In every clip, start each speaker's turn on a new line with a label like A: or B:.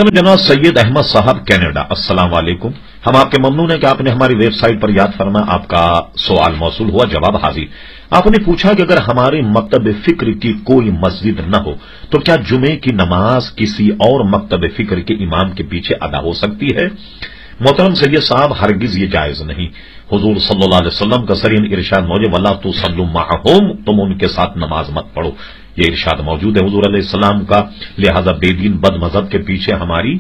A: جناب سید احمد صاحب کینیڈا، السلام علیکم۔ ہم آپ کے ممنون ہیں کہ آپ نے ہماری ویب سائٹ پر یاد فرمایا، آپ کا سوال موصول ہوا، جواب حاضر۔ آپ نے پوچھا کہ اگر ہمارے مکتب فکر کی کوئی مسجد نہ ہو تو کیا جمعے کی نماز کسی اور مکتب فکر کے امام کے پیچھے ادا ہو سکتی ہے؟ محترم سید صاحب، ہرگز یہ جائز نہیں۔ حضور صلی اللہ علیہ وسلم کا سرین ارشاد موجود، وَلَا تُصَلُّوا مَعَهُمْ، تم ان کے ساتھ نماز مت پڑھو، یہ ارشاد موجود ہے حضور علیہ السلام کا۔ لہذا بے دین بد مذہب کے پیچھے ہماری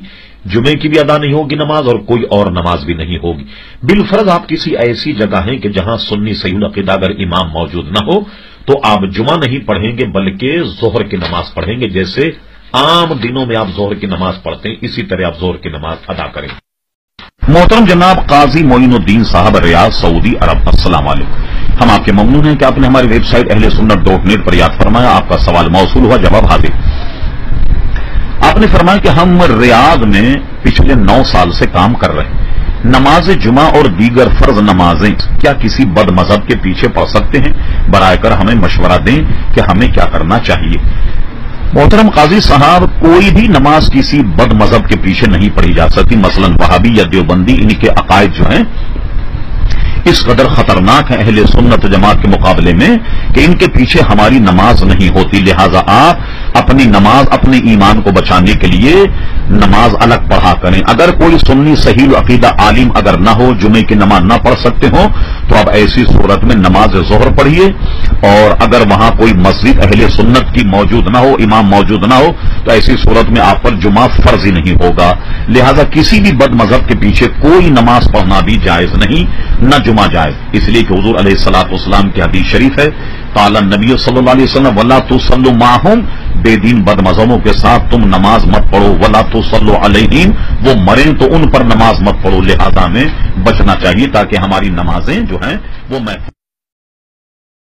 A: جمعے کی بھی ادا نہیں ہوگی نماز، اور کوئی اور نماز بھی نہیں ہوگی۔ بالفرض آپ کسی ایسی جگہ ہیں کہ جہاں سنی صحیح العقیدہ اگر امام موجود نہ ہو تو آپ جمعہ نہیں پڑھیں گے بلکہ ظہر کی نماز پڑھیں گے۔ جیسے عام دنوں میں آپ ظہر کی نماز پڑھتے ہیں، اسی طرح آپ ظہر کی نماز ادا کریں۔ محترم جناب قاضی معین الدین صاحب، ریاض، سعودی عرب، السلام علیکم۔ ہم آپ کے ممنون ہیں کہ آپ نے ہماری ویب سائٹ اہلسنت.net پر یاد فرمایا، آپ کا سوال موصول ہوا، جواب حاضر۔ آپ نے فرمایا کہ ہم ریاض میں پچھلے 9 سال سے کام کر رہے ہیں، نماز جمعہ اور دیگر فرض نمازیں کیا کسی بد مذہب کے پیچھے پڑھ سکتے ہیں؟ برائے کر ہمیں مشورہ دیں کہ ہمیں کیا کرنا چاہیے۔ محترم قاضی صاحب، کوئی بھی نماز کسی بد مذہب کے پیچھے نہیں پڑھی جا سکتی۔ مثلا وہابی یا دیوبندی، ان کے عقائد جو ہیں اس قدر خطرناک ہیں اہل سنت جماعت کے مقابلے میں کہ ان کے پیچھے ہماری نماز نہیں ہوتی۔ لہذا آپ اپنی نماز، اپنے ایمان کو بچانے کے لیے نماز الگ پڑھا کریں۔ اگر کوئی سنی صحیح العقیدہ عالم اگر نہ ہو، جمعے کی نماز نہ پڑھ سکتے ہوں، تو آپ ایسی صورت میں نماز ظہر پڑھیے، اور اگر وہاں کوئی مسجد اہل سنت کی موجود نہ ہو، امام موجود نہ ہو، تو ایسی صورت میں آپ پر جمعہ فرض ہی نہیں ہوگا۔ لہذا کسی بھی بد مذہب کے پیچھے کوئی نماز پڑھنا بھی جائز نہیں، نہ جمعہ جائز، اس لیے کہ حضور علیہ الصلوۃ والسلام کی حدیث شریف ہے، قال النبی صلی اللہ علیہ وسلم وَلَا تُصَلُّوا مَعَهُمْ، بے دین بد مذہبوں کے ساتھ تم نماز مت پڑھو، وَلَا تُصَلُّوا عَلَيْهِمْ، وہ مریں تو ان پر نماز مت پڑھو۔ لہذا ہمیں بچنا چاہیے تاکہ ہماری نمازیں جو ہیں وہ محفوظ